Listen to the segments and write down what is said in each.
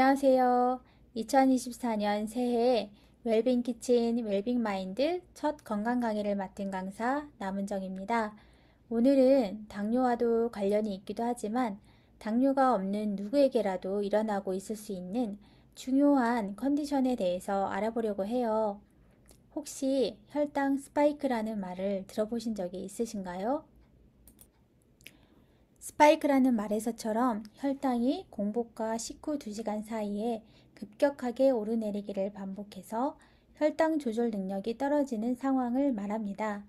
안녕하세요. 2024년 새해에 웰빙 키친 웰빙 마인드 첫 건강 강의를 맡은 강사 남은정입니다. 오늘은 당뇨와도 관련이 있기도 하지만 당뇨가 없는 누구에게라도 일어나고 있을 수 있는 중요한 컨디션에 대해서 알아보려고 해요. 혹시 혈당 스파이크라는 말을 들어보신 적이 있으신가요? 스파이크라는 말에서처럼 혈당이 공복과 식후 2시간 사이에 급격하게 오르내리기를 반복해서 혈당 조절 능력이 떨어지는 상황을 말합니다.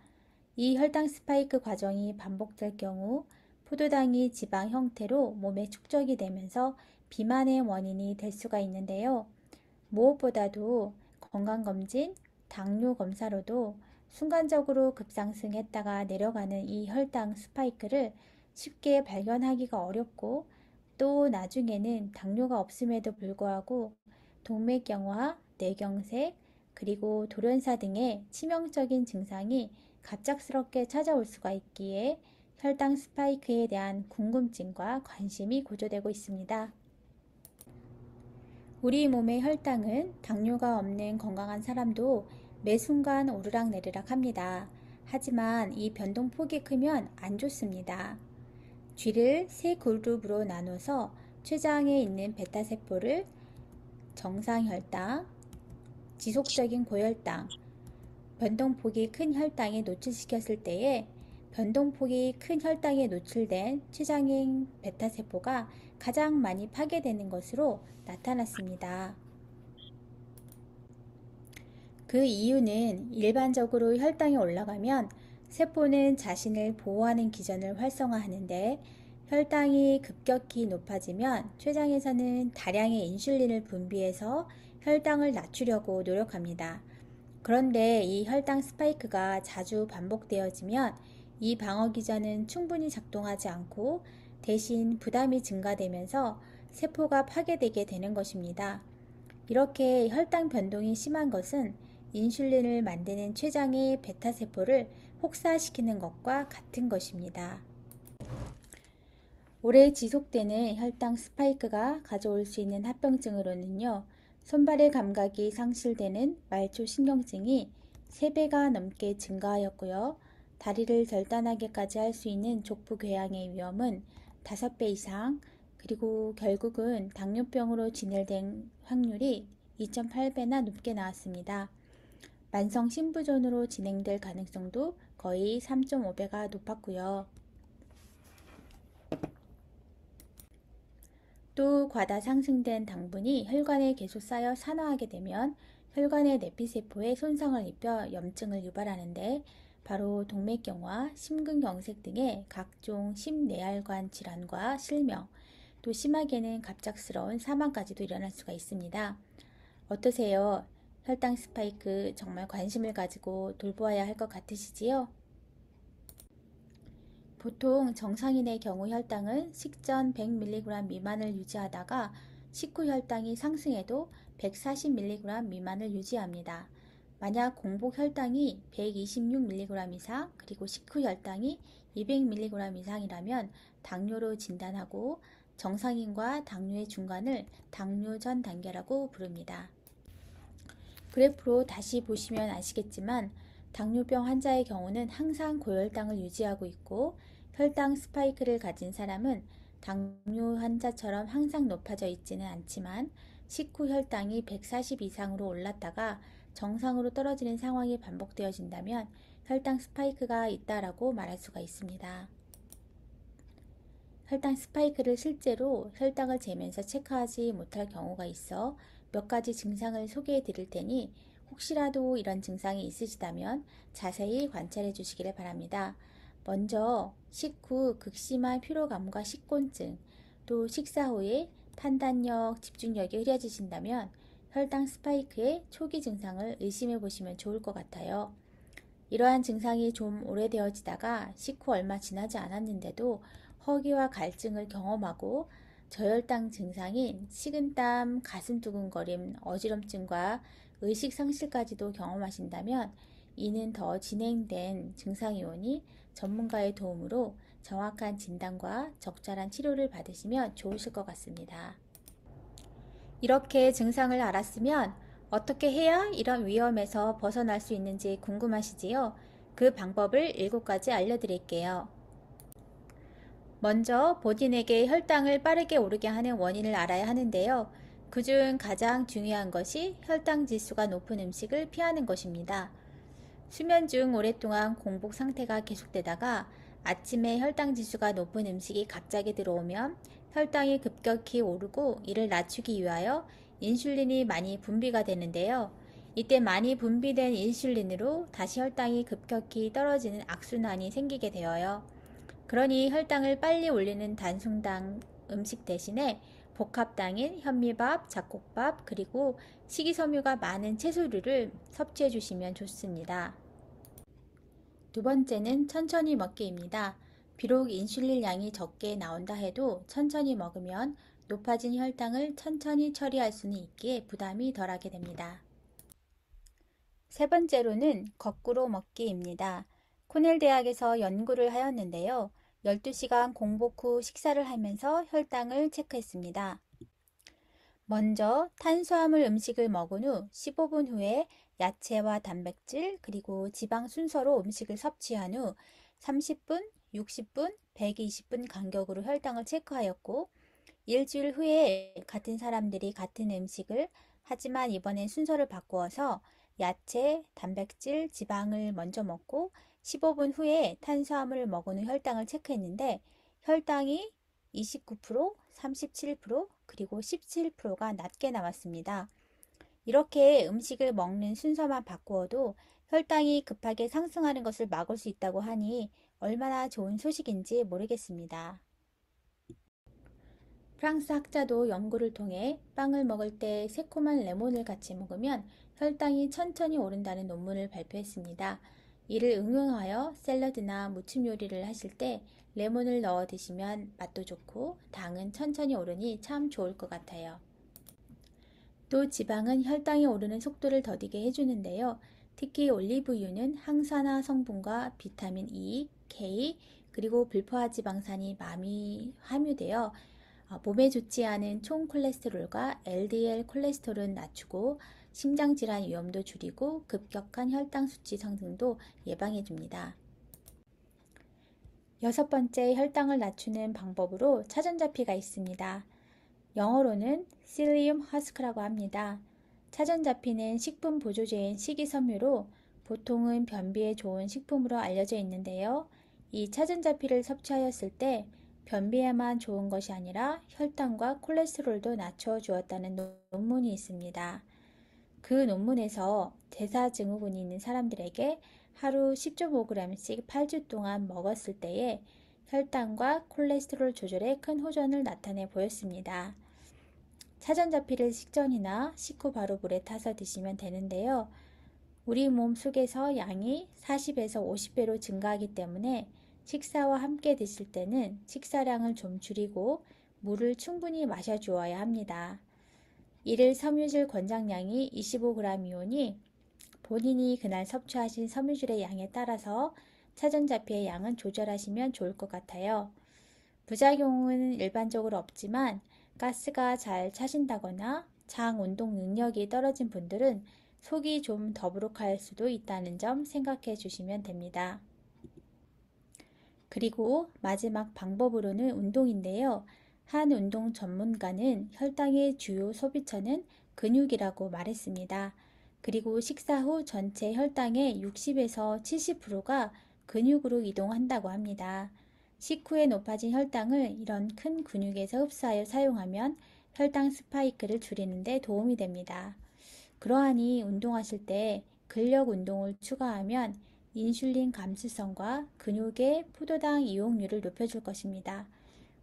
이 혈당 스파이크 과정이 반복될 경우 포도당이 지방 형태로 몸에 축적이 되면서 비만의 원인이 될 수가 있는데요. 무엇보다도 건강검진, 당뇨 검사로도 순간적으로 급상승했다가 내려가는 이 혈당 스파이크를 쉽게 발견하기가 어렵고 또 나중에는 당뇨가 없음에도 불구하고 동맥경화, 뇌경색, 그리고 돌연사 등의 치명적인 증상이 갑작스럽게 찾아올 수가 있기에 혈당 스파이크에 대한 궁금증과 관심이 고조되고 있습니다. 우리 몸의 혈당은 당뇨가 없는 건강한 사람도 매 순간 오르락내리락 합니다. 하지만 이 변동폭이 크면 안 좋습니다. 쥐를 세 그룹으로 나눠서 췌장에 있는 베타세포를 정상혈당, 지속적인 고혈당, 변동폭이 큰 혈당에 노출시켰을 때에 변동폭이 큰 혈당에 노출된 췌장의 베타세포가 가장 많이 파괴되는 것으로 나타났습니다. 그 이유는 일반적으로 혈당이 올라가면 세포는 자신을 보호하는 기전을 활성화하는데 혈당이 급격히 높아지면 췌장에서는 다량의 인슐린을 분비해서 혈당을 낮추려고 노력합니다. 그런데 이 혈당 스파이크가 자주 반복되어지면 이 방어 기전은 충분히 작동하지 않고 대신 부담이 증가되면서 세포가 파괴되게 되는 것입니다. 이렇게 혈당 변동이 심한 것은 인슐린을 만드는 췌장의 베타세포를 혹사시키는 것과 같은 것입니다. 오래 지속되는 혈당 스파이크가 가져올 수 있는 합병증으로는요, 손발의 감각이 상실되는 말초신경증이 3배가 넘게 증가하였고요, 다리를 절단하게까지 할 수 있는 족부궤양의 위험은 5배 이상, 그리고 결국은 당뇨병으로 진행된 확률이 2.8배나 높게 나왔습니다. 만성 신부전으로 진행될 가능성도 거의 3.5배가 높았고요. 또 과다 상승된 당분이 혈관에 계속 쌓여 산화하게 되면 혈관의 내피세포에 손상을 입혀 염증을 유발하는데 바로 동맥경화, 심근경색 등의 각종 심내혈관 질환과 실명, 또 심하게는 갑작스러운 사망까지도 일어날 수가 있습니다. 어떠세요? 혈당 스파이크 정말 관심을 가지고 돌보아야 할 것 같으시지요? 보통 정상인의 경우 혈당은 식전 100mg 미만을 유지하다가 식후 혈당이 상승해도 140mg 미만을 유지합니다. 만약 공복 혈당이 126mg 이상 그리고 식후 혈당이 200mg 이상이라면 당뇨로 진단하고 정상인과 당뇨의 중간을 당뇨 전 단계라고 부릅니다. 그래프로 다시 보시면 아시겠지만 당뇨병 환자의 경우는 항상 고혈당을 유지하고 있고 혈당 스파이크를 가진 사람은 당뇨 환자처럼 항상 높아져 있지는 않지만 식후 혈당이 140 이상으로 올랐다가 정상으로 떨어지는 상황이 반복되어진다면 혈당 스파이크가 있다라고 말할 수가 있습니다. 혈당 스파이크를 실제로 혈당을 재면서 체크하지 못할 경우가 있어 몇 가지 증상을 소개해 드릴 테니 혹시라도 이런 증상이 있으시다면 자세히 관찰해 주시기를 바랍니다. 먼저 식후 극심한 피로감과 식곤증, 또 식사 후에 판단력, 집중력이 흐려지신다면 혈당 스파이크의 초기 증상을 의심해 보시면 좋을 것 같아요. 이러한 증상이 좀 오래되어지다가 식후 얼마 지나지 않았는데도 허기와 갈증을 경험하고 저혈당 증상인 식은땀, 가슴 두근거림, 어지럼증과 의식 상실까지도 경험하신다면 이는 더 진행된 증상이 오니 전문가의 도움으로 정확한 진단과 적절한 치료를 받으시면 좋으실 것 같습니다. 이렇게 증상을 알았으면 어떻게 해야 이런 위험에서 벗어날 수 있는지 궁금하시지요? 그 방법을 7가지 알려드릴게요. 먼저 본인에게 혈당을 빠르게 오르게 하는 원인을 알아야 하는데요. 그중 가장 중요한 것이 혈당 지수가 높은 음식을 피하는 것입니다. 수면 중 오랫동안 공복 상태가 계속되다가 아침에 혈당 지수가 높은 음식이 갑자기 들어오면 혈당이 급격히 오르고 이를 낮추기 위하여 인슐린이 많이 분비가 되는데요. 이때 많이 분비된 인슐린으로 다시 혈당이 급격히 떨어지는 악순환이 생기게 되어요. 그러니 혈당을 빨리 올리는 단순당 음식 대신에 복합당인 현미밥, 잡곡밥, 그리고 식이섬유가 많은 채소류를 섭취해 주시면 좋습니다. 두 번째는 천천히 먹기입니다. 비록 인슐린 양이 적게 나온다 해도 천천히 먹으면 높아진 혈당을 천천히 처리할 수는 있기에 부담이 덜하게 됩니다. 세 번째로는 거꾸로 먹기입니다. 코넬 대학에서 연구를 하였는데요. 12시간 공복 후 식사를 하면서 혈당을 체크했습니다. 먼저 탄수화물 음식을 먹은 후 15분 후에 야채와 단백질 그리고 지방 순서로 음식을 섭취한 후 30분, 60분, 120분 간격으로 혈당을 체크하였고 일주일 후에 같은 사람들이 같은 음식을 하지만 이번엔 순서를 바꾸어서 야채, 단백질, 지방을 먼저 먹고 15분 후에 탄수화물을 먹은 후 혈당을 체크했는데 혈당이 29%, 37%, 그리고 17%가 낮게 나왔습니다. 이렇게 음식을 먹는 순서만 바꾸어도 혈당이 급하게 상승하는 것을 막을 수 있다고 하니 얼마나 좋은 소식인지 모르겠습니다. 프랑스 학자도 연구를 통해 빵을 먹을 때 새콤한 레몬을 같이 먹으면 혈당이 천천히 오른다는 논문을 발표했습니다. 이를 응용하여 샐러드나 무침 요리를 하실 때 레몬을 넣어 드시면 맛도 좋고 당은 천천히 오르니 참 좋을 것 같아요. 또 지방은 혈당이 오르는 속도를 더디게 해주는데요. 특히 올리브유는 항산화 성분과 비타민 E, K, 그리고 불포화지방산이 많이 함유되어 몸에 좋지 않은 총 콜레스테롤과 LDL 콜레스테롤은 낮추고 심장질환 위험도 줄이고 급격한 혈당 수치 상승도 예방해 줍니다. 여섯 번째 혈당을 낮추는 방법으로 차전자피가 있습니다. 영어로는 psyllium husk라고 합니다. 차전자피는 식품 보조제인 식이섬유로 보통은 변비에 좋은 식품으로 알려져 있는데요. 이 차전자피를 섭취하였을 때 변비에만 좋은 것이 아니라 혈당과 콜레스테롤도 낮춰 주었다는 논문이 있습니다. 그 논문에서 대사증후군이 있는 사람들에게 하루 10.5g씩 8주 동안 먹었을 때에 혈당과 콜레스테롤 조절에 큰 호전을 나타내 보였습니다. 차전자피를 식전이나 식후 바로 물에 타서 드시면 되는데요. 우리 몸 속에서 양이 40에서 50배로 증가하기 때문에 식사와 함께 드실 때는 식사량을 좀 줄이고 물을 충분히 마셔주어야 합니다. 일일 섬유질 권장량이 25g이오니 본인이 그날 섭취하신 섬유질의 양에 따라서 차전자피의 양은 조절하시면 좋을 것 같아요. 부작용은 일반적으로 없지만 가스가 잘 차신다거나 장 운동 능력이 떨어진 분들은 속이 좀 더부룩할 수도 있다는 점 생각해 주시면 됩니다. 그리고 마지막 방법으로는 운동인데요. 한 운동 전문가는 혈당의 주요 소비처는 근육이라고 말했습니다. 그리고 식사 후 전체 혈당의 60에서 70%가 근육으로 이동한다고 합니다. 식후에 높아진 혈당을 이런 큰 근육에서 흡수하여 사용하면 혈당 스파이크를 줄이는 데 도움이 됩니다. 그러하니 운동하실 때 근력 운동을 추가하면 인슐린 감수성과 근육의 포도당 이용률을 높여줄 것입니다.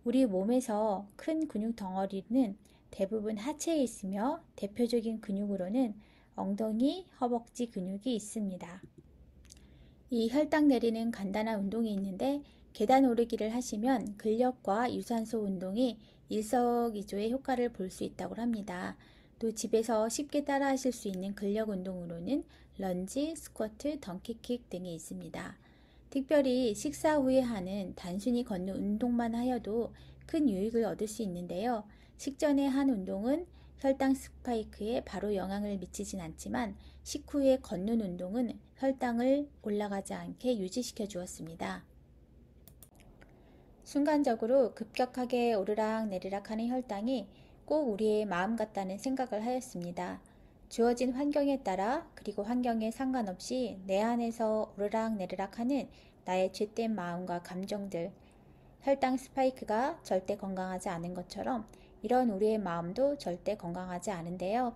우리 몸에서 큰 근육 덩어리는 대부분 하체에 있으며 대표적인 근육으로는 엉덩이, 허벅지 근육이 있습니다. 이 혈당 내리는 간단한 운동이 있는데 계단 오르기를 하시면 근력과 유산소 운동이 일석이조의 효과를 볼 수 있다고 합니다. 또 집에서 쉽게 따라 하실 수 있는 근력 운동으로는 런지, 스쿼트, 덩키킥 등이 있습니다. 특별히 식사 후에 하는 단순히 걷는 운동만 하여도 큰 유익을 얻을 수 있는데요. 식전에 한 운동은 혈당 스파이크에 바로 영향을 미치진 않지만 식후의 걷는 운동은 혈당을 올라가지 않게 유지시켜 주었습니다. 순간적으로 급격하게 오르락내리락 하는 혈당이 꼭 우리의 마음 같다는 생각을 하였습니다. 주어진 환경에 따라 그리고 환경에 상관없이 내 안에서 오르락내리락 하는 나의 죄된 마음과 감정들, 혈당 스파이크가 절대 건강하지 않은 것처럼 이런 우리의 마음도 절대 건강하지 않은데요.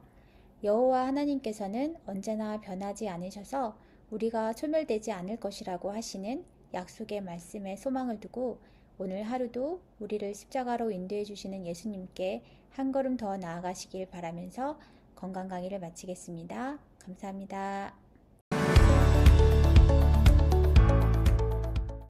여호와 하나님께서는 언제나 변하지 않으셔서 우리가 소멸되지 않을 것이라고 하시는 약속의 말씀에 소망을 두고 오늘 하루도 우리를 십자가로 인도해 주시는 예수님께 한 걸음 더 나아가시길 바라면서 건강 강의를 마치겠습니다. 감사합니다.